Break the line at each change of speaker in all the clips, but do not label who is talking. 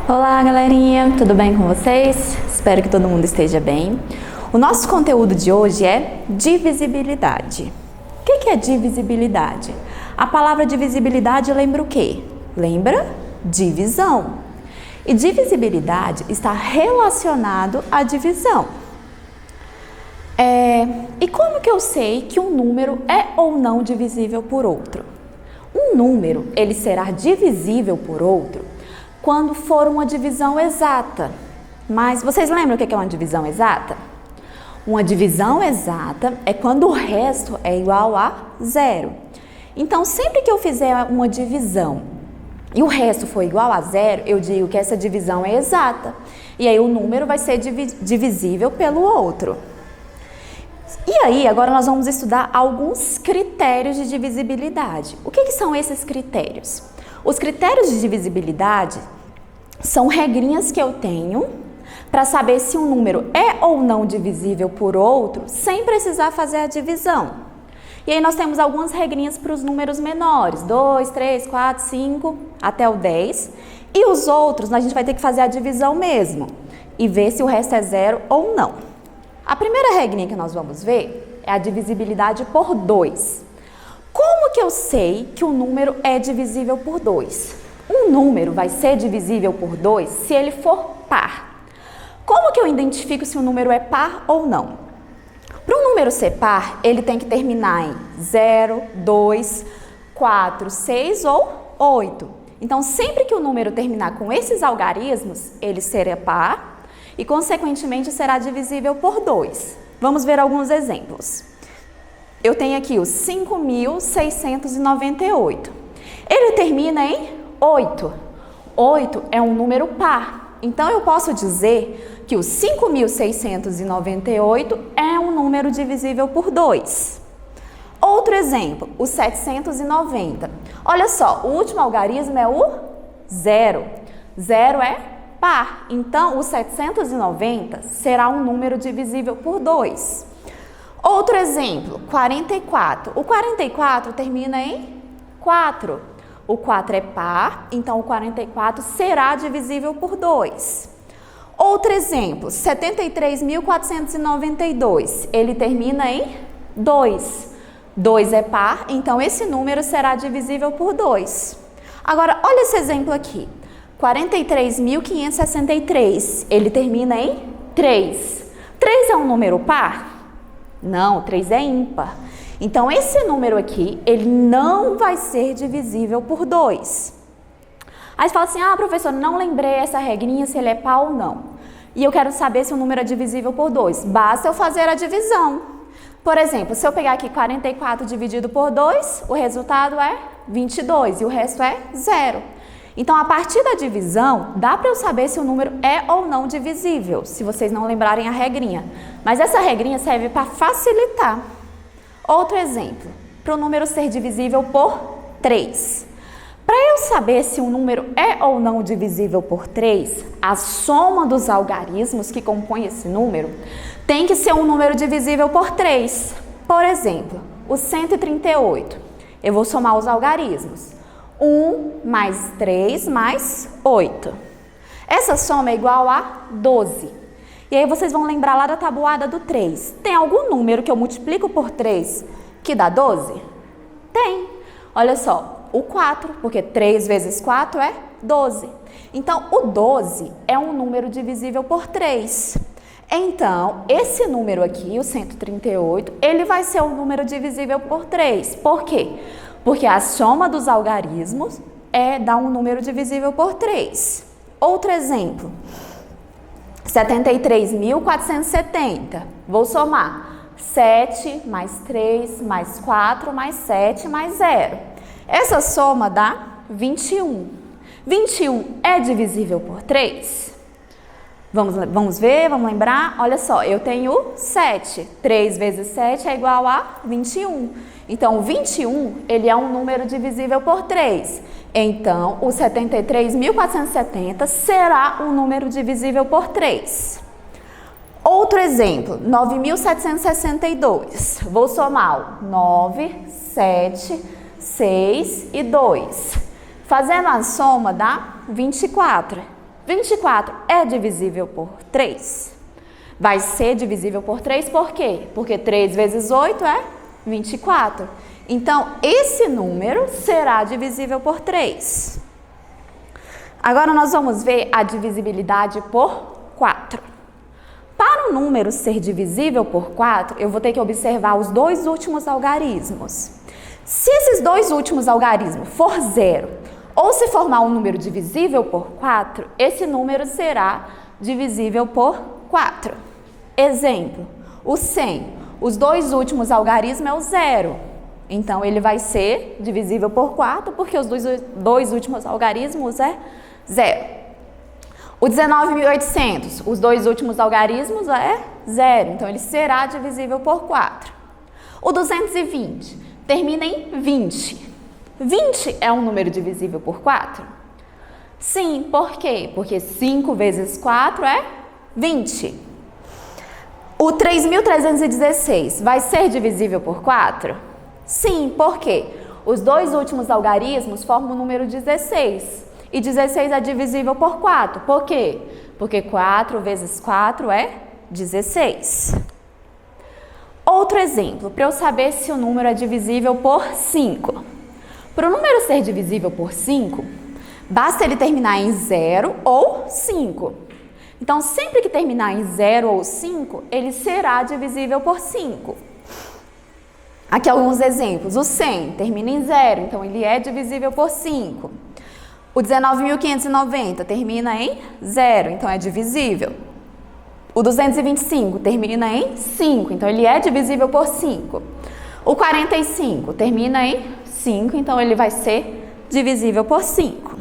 Olá, galerinha, tudo bem com vocês? Espero que todo mundo esteja bem. O nosso conteúdo de hoje é divisibilidade. O que é divisibilidade? A palavra divisibilidade lembra o quê? Lembra divisão. E divisibilidade está relacionado à divisão. E como que eu sei que um número é ou não divisível por outro? Um número, ele será divisível por outro quando for uma divisão exata. Mas vocês lembram o que é uma divisão exata? Uma divisão exata é quando o resto é igual a zero. Então, sempre que eu fizer uma divisão e o resto for igual a zero, eu digo que essa divisão é exata. E aí o número vai ser divisível pelo outro. E aí, agora nós vamos estudar alguns critérios de divisibilidade. O que são esses critérios? Os critérios de divisibilidade são regrinhas que eu tenho para saber se um número é ou não divisível por outro sem precisar fazer a divisão. E aí nós temos algumas regrinhas para os números menores, 2, 3, 4, 5, até o 10. E os outros, a gente vai ter que fazer a divisão mesmo e ver se o resto é zero ou não. A primeira regrinha que nós vamos ver é a divisibilidade por 2. Como que eu sei que o número é divisível por 2? Um número vai ser divisível por 2 se ele for par. Como que eu identifico se o número é par ou não? Para um número ser par, ele tem que terminar em 0, 2, 4, 6 ou 8. Então, sempre que o número terminar com esses algarismos, ele será par e, consequentemente, será divisível por 2. Vamos ver alguns exemplos. Eu tenho aqui o 5.698. Ele termina em 8. 8 é um número par. Então, eu posso dizer que o 5.698 é um número divisível por 2. Outro exemplo, o 790. Olha só, o último algarismo é o 0. 0 é par. Então, o 790 será um número divisível por 2. Outro exemplo, 44. O 44 termina em 4. O 4 é par, então o 44 será divisível por 2. Outro exemplo, 73.492. Ele termina em 2. 2 é par, então esse número será divisível por 2. Agora, olha esse exemplo aqui. 43.563. Ele termina em 3. 3 é um número par? Não, 3 é ímpar. Então, esse número aqui, ele não vai ser divisível por 2. Aí você fala assim, professor, não lembrei essa regrinha se ele é par ou não. E eu quero saber se o número é divisível por 2. Basta eu fazer a divisão. Por exemplo, se eu pegar aqui 44 dividido por 2, o resultado é 22 e o resto é 0. Então, a partir da divisão, dá para eu saber se o número é ou não divisível, se vocês não lembrarem a regrinha. Mas essa regrinha serve para facilitar. Outro exemplo, para o número ser divisível por 3. Para eu saber se um número é ou não divisível por 3, a soma dos algarismos que compõem esse número tem que ser um número divisível por 3. Por exemplo, o 138. Eu vou somar os algarismos. 1 mais 3 mais 8. Essa soma é igual a 12. E aí vocês vão lembrar lá da tabuada do 3. Tem algum número que eu multiplico por 3 que dá 12? Tem. Olha só, o 4, porque 3 vezes 4 é 12. Então, o 12 é um número divisível por 3. Então, esse número aqui, o 138, ele vai ser um número divisível por 3. Por quê? Porque a soma dos algarismos dá um número divisível por 3. Outro exemplo. 73.470. Vou somar 7 mais 3 mais 4 mais 7 mais 0. Essa soma dá 21. 21 é divisível por 3? Vamos ver, vamos lembrar? Olha só, eu tenho 7. 3 vezes 7 é igual a 21. Então, o 21, ele é um número divisível por 3. Então, o 73.470 será um número divisível por 3. Outro exemplo, 9.762. Vou somar 9, 7, 6 e 2. Fazendo a soma dá 24. 24 é divisível por 3? Vai ser divisível por 3 por quê? Porque 3 vezes 8 é 24. Então, esse número será divisível por 3. Agora, nós vamos ver a divisibilidade por 4. Para o número ser divisível por 4, eu vou ter que observar os dois últimos algarismos. Se esses dois últimos algarismos for 0, ou se formar um número divisível por 4, esse número será divisível por 4. Exemplo, o 100. Os dois últimos algarismos é o 0. Então, ele vai ser divisível por 4, porque os dois últimos algarismos é 0. O 19.800, os dois últimos algarismos é 0. Então, ele será divisível por 4. O 220 termina em 20. 20 é um número divisível por 4? Sim, por quê? Porque 5 vezes 4 é 20. O 3.316 vai ser divisível por 4? Sim, por quê? Os dois últimos algarismos formam o número 16. E 16 é divisível por 4. Por quê? Porque 4 vezes 4 é 16. Outro exemplo, para eu saber se o número é divisível por 5. Para o número ser divisível por 5, basta ele terminar em 0 ou 5. Então, sempre que terminar em 0 ou 5, ele será divisível por 5. Aqui alguns exemplos. O 100 termina em 0, então ele é divisível por 5. O 19.590 termina em 0, então é divisível. O 225 termina em 5, então ele é divisível por 5. O 45 termina em 5, então ele vai ser divisível por 5.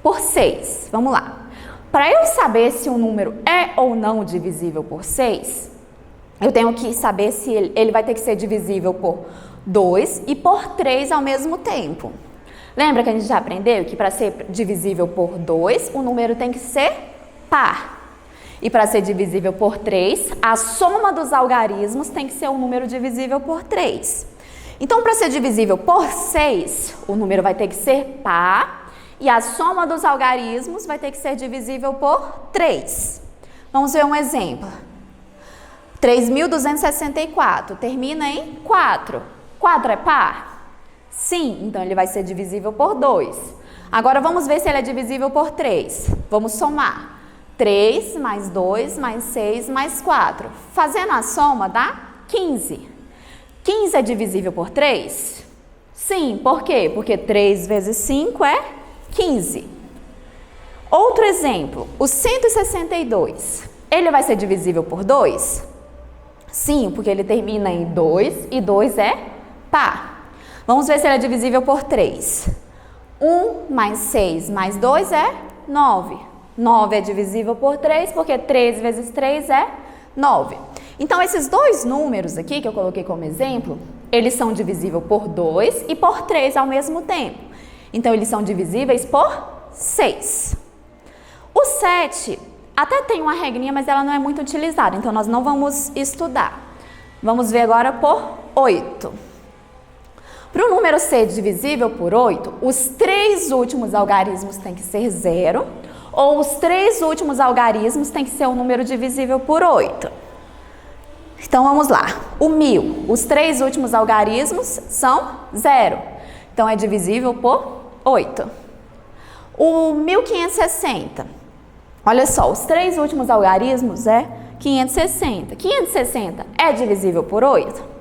Por 6, vamos lá. Para eu saber se um número é ou não divisível por 6, eu tenho que saber se ele vai ter que ser divisível por 2 e por 3 ao mesmo tempo. Lembra que a gente já aprendeu que para ser divisível por 2, o número tem que ser par. E para ser divisível por 3, a soma dos algarismos tem que ser um número divisível por 3. Então, para ser divisível por 6, o número vai ter que ser par e a soma dos algarismos vai ter que ser divisível por 3. Vamos ver um exemplo. 3.264 termina em 4. 4 é par? Sim, então ele vai ser divisível por 2. Agora vamos ver se ele é divisível por 3. Vamos somar. 3 mais 2 mais 6 mais 4. Fazendo a soma dá 15. 15 é divisível por 3? Sim, por quê? Porque 3 vezes 5 é 15. Outro exemplo, o 162. Ele vai ser divisível por 2? Sim, porque ele termina em 2 e 2 é par. Vamos ver se ele é divisível por 3. 1 mais 6 mais 2 é 9. 9 é divisível por 3, porque 3 vezes 3 é 9. Então, esses dois números aqui, que eu coloquei como exemplo, eles são divisíveis por 2 e por 3 ao mesmo tempo. Então, eles são divisíveis por 6. O 7 até tem uma regrinha, mas ela não é muito utilizada, então nós não vamos estudar. Vamos ver agora por 8. Para o número ser divisível por 8, os 3 últimos algarismos têm que ser 0, ou os 3 últimos algarismos têm que ser um número divisível por 8. Então, vamos lá. O 1000, os 3 últimos algarismos são 0. Então, é divisível por 8. O 1560. Olha só, os 3 últimos algarismos é 560. 560 é divisível por 8?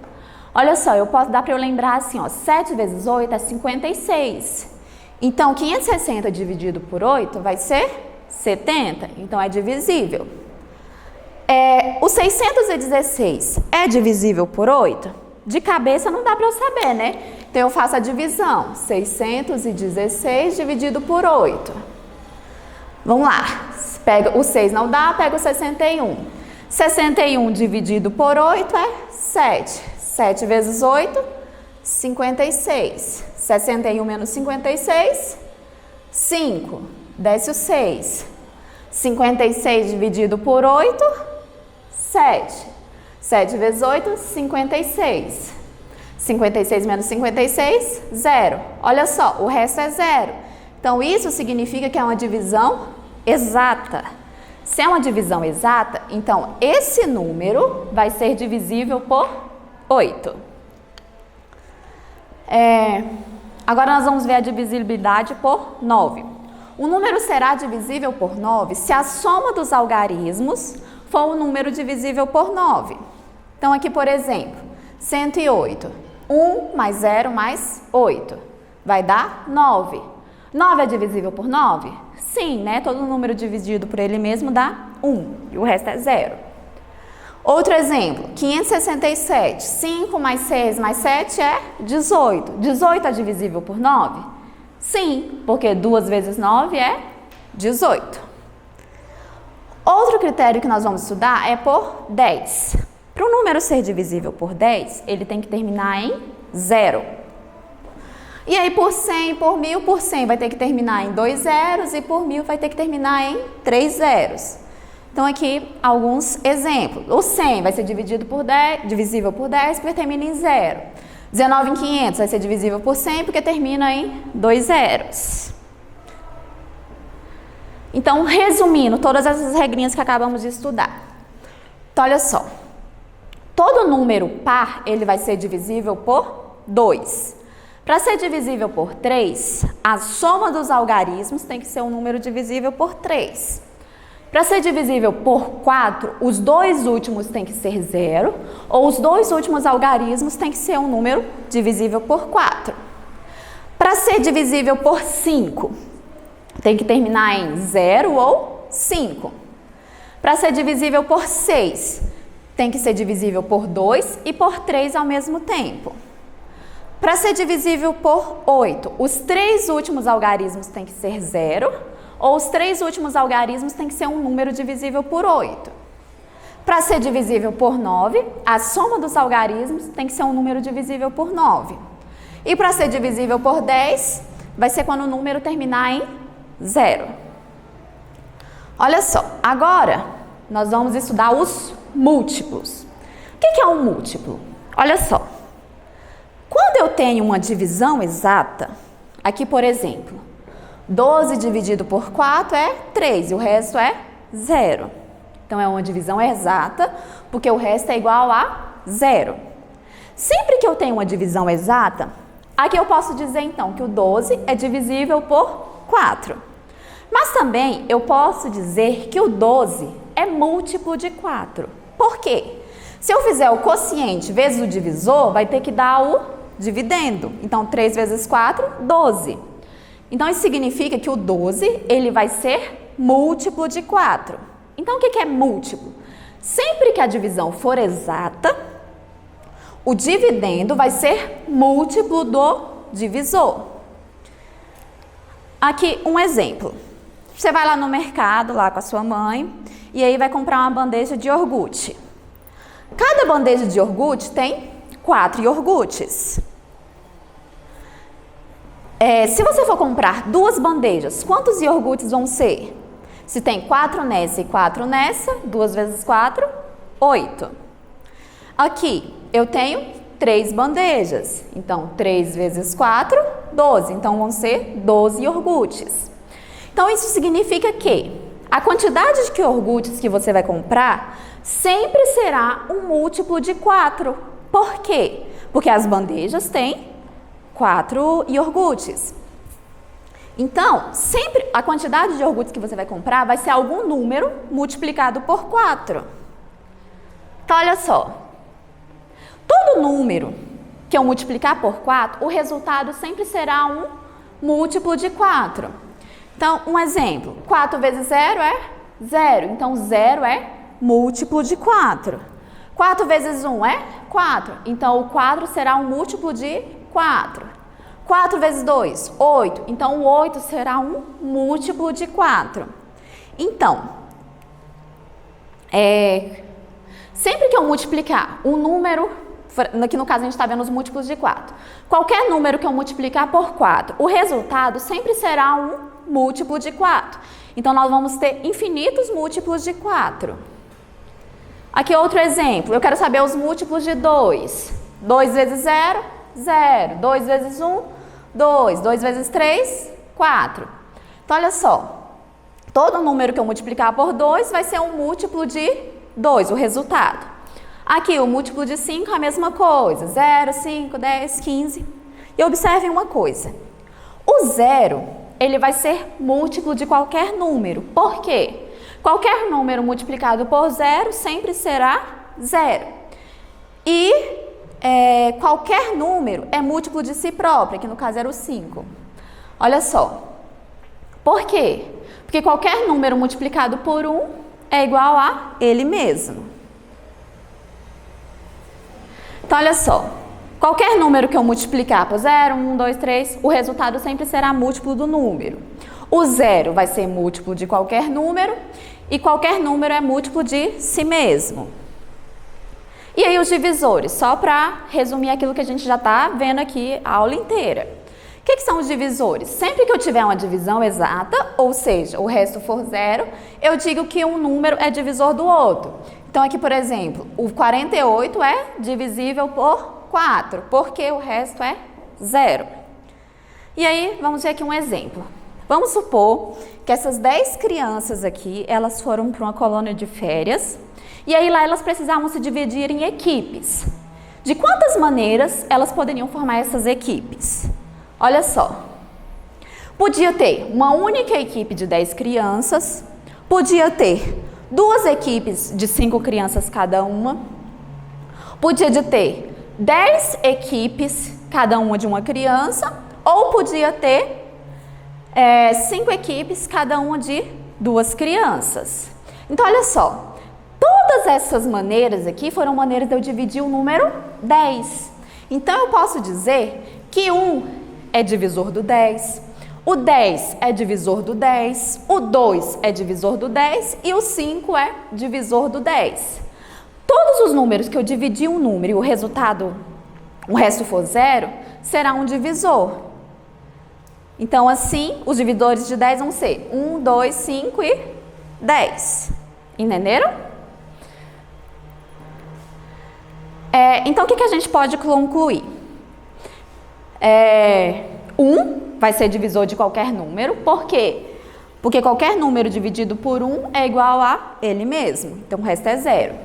Olha só, dá para eu lembrar assim, ó, 7 vezes 8 é 56. Então, 560 dividido por 8 vai ser 70. Então, é divisível. O 616 é divisível por 8? De cabeça não dá para eu saber, né? Então, eu faço a divisão. 616 dividido por 8. Vamos lá. Pega o 6 não dá, pega o 61. 61 dividido por 8 é 7. 7 vezes 8, 56. 61 menos 56, 5. Desce o 6. 56 dividido por 8, 7. 7 vezes 8, 56. 56 menos 56, 0. Olha só, o resto é 0. Então, isso significa que é uma divisão exata. Se é uma divisão exata, então esse número vai ser divisível por 8. Agora nós vamos ver a divisibilidade por 9. O número será divisível por 9 se a soma dos algarismos for um número divisível por 9. Então, aqui, por exemplo, 108. 1 mais 0 mais 8. Vai dar 9. 9 é divisível por 9? Sim, né? Todo número dividido por ele mesmo dá 1. E o resto é 0. Outro exemplo, 567. 5 mais 6 mais 7 é 18. 18 é divisível por 9? Sim, porque 2 vezes 9 é 18. Outro critério que nós vamos estudar é por 10. Para o número ser divisível por 10, ele tem que terminar em 0. E aí por 100, por 1000, por 100 vai ter que terminar em 2 zeros e por 1000 vai ter que terminar em 3 zeros. Então aqui alguns exemplos. O 100 vai ser divisível por 10 porque termina em 0. 19 em 500 vai ser divisível por 100 porque termina em 2 zeros. Então, resumindo todas essas regrinhas que acabamos de estudar. Então, olha só. Todo número par, ele vai ser divisível por 2. Para ser divisível por 3, a soma dos algarismos tem que ser um número divisível por 3. Para ser divisível por 4, os dois últimos têm que ser 0, ou os dois últimos algarismos têm que ser um número divisível por 4. Para ser divisível por 5, tem que terminar em 0 ou 5. Para ser divisível por 6, tem que ser divisível por 2 e por 3 ao mesmo tempo. Para ser divisível por 8, os três últimos algarismos têm que ser 0, ou os três últimos algarismos têm que ser um número divisível por 8. Para ser divisível por 9, a soma dos algarismos tem que ser um número divisível por 9. E para ser divisível por 10, vai ser quando o número terminar em 0. Olha só, agora nós vamos estudar os múltiplos. O que é um múltiplo? Olha só, quando eu tenho uma divisão exata, aqui por exemplo, 12 dividido por 4 é 3 e o resto é 0. Então, é uma divisão exata, porque o resto é igual a 0. Sempre que eu tenho uma divisão exata, aqui eu posso dizer então que o 12 é divisível por 4. Mas também eu posso dizer que o 12 é múltiplo de 4. Por quê? Se eu fizer o quociente vezes o divisor, vai ter que dar o dividendo. Então, 3 vezes 4, 12. Então, isso significa que o 12, ele vai ser múltiplo de 4. Então, o que é múltiplo? Sempre que a divisão for exata, o dividendo vai ser múltiplo do divisor. Aqui, um exemplo. Você vai lá no mercado, lá com a sua mãe, e aí vai comprar uma bandeja de iogurte. Cada bandeja de iogurte tem 4 iogurtes. Se você for comprar 2 bandejas, quantos iogurtes vão ser? Se tem 4 nessa e 4 nessa, 2 vezes 4, 8. Aqui, eu tenho 3 bandejas. Então, 3 vezes 4, 12. Então, vão ser 12 iogurtes. Então, isso significa que a quantidade de iogurtes que você vai comprar sempre será um múltiplo de 4. Por quê? Porque as bandejas têm 4 iogurtes. Então, sempre a quantidade de iogurtes que você vai comprar vai ser algum número multiplicado por 4. Então, olha só. Todo número que eu multiplicar por 4, o resultado sempre será um múltiplo de 4. Então, um exemplo. 4 vezes 0 é 0. Então, 0 é múltiplo de 4. 4 vezes 1 é 4. Então, o 4 será um múltiplo de 4. 4 vezes 2, 8. Então, o 8 será um múltiplo de 4. Então, sempre que eu multiplicar um número, aqui no caso a gente está vendo os múltiplos de 4. Qualquer número que eu multiplicar por 4, o resultado sempre será um múltiplo de 4. Então, nós vamos ter infinitos múltiplos de 4. Aqui outro exemplo. Eu quero saber os múltiplos de 2. 2 vezes 0, 0. 2 vezes 1, 2. 2 vezes 3, 4. Então, olha só, todo número que eu multiplicar por 2 vai ser um múltiplo de 2, o resultado. Aqui, o múltiplo de 5 é a mesma coisa, 0, 5, 10, 15. E observem uma coisa, o 0, ele vai ser múltiplo de qualquer número. Por quê? Qualquer número multiplicado por 0 sempre será 0. E qualquer número é múltiplo de si próprio, que no caso era o 5. Olha só. Por quê? Porque qualquer número multiplicado por 1 é igual a ele mesmo. Então, olha só. Qualquer número que eu multiplicar por 0, 1, 2, 3, o resultado sempre será múltiplo do número. O 0 vai ser múltiplo de qualquer número e qualquer número é múltiplo de si mesmo. E aí os divisores, só para resumir aquilo que a gente já está vendo aqui a aula inteira. O que são os divisores? Sempre que eu tiver uma divisão exata, ou seja, o resto for 0, eu digo que um número é divisor do outro. Então aqui, por exemplo, o 48 é divisível por 4, porque o resto é 0. E aí, vamos ver aqui um exemplo. Vamos supor que essas 10 crianças aqui, elas foram para uma colônia de férias, e aí lá elas precisavam se dividir em equipes. De quantas maneiras elas poderiam formar essas equipes? Olha só. Podia ter uma única equipe de 10 crianças, podia ter 2 equipes de 5 crianças cada uma, podia ter 10 equipes, cada uma de uma criança, ou podia ter 5 equipes, cada uma de 2 crianças. Então, olha só, todas essas maneiras aqui foram maneiras de eu dividir o número 10. Então, eu posso dizer que 1 é divisor do 10, o 10 é divisor do 10, o 2 é divisor do 10 e o 5 é divisor do 10. Todos os números que eu dividir um número e o resto for 0, será um divisor. Então, assim, os divisores de 10 vão ser 1, 2, 5 e 10. Entenderam? Então, o que a gente pode concluir? 1 vai ser divisor de qualquer número. Por quê? Porque qualquer número dividido por 1 é igual a ele mesmo. Então, o resto é 0.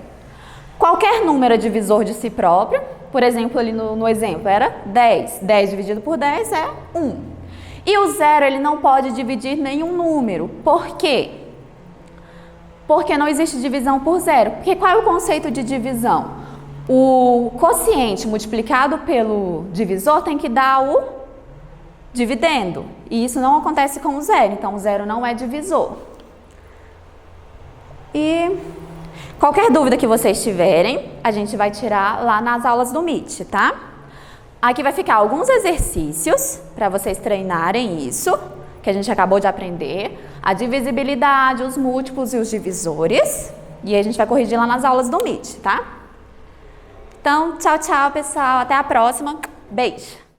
Qualquer número é divisor de si próprio. Por exemplo, ali no exemplo era 10. 10 dividido por 10 é 1. E o 0, ele não pode dividir nenhum número. Por quê? Porque não existe divisão por 0. Porque qual é o conceito de divisão? O quociente multiplicado pelo divisor tem que dar o dividendo. E isso não acontece com o 0. Então, o 0 não é divisor. E qualquer dúvida que vocês tiverem, a gente vai tirar lá nas aulas do Meet, tá? Aqui vai ficar alguns exercícios para vocês treinarem isso, que a gente acabou de aprender. A divisibilidade, os múltiplos e os divisores. E aí a gente vai corrigir lá nas aulas do Meet, tá? Então, tchau, tchau, pessoal. Até a próxima. Beijo!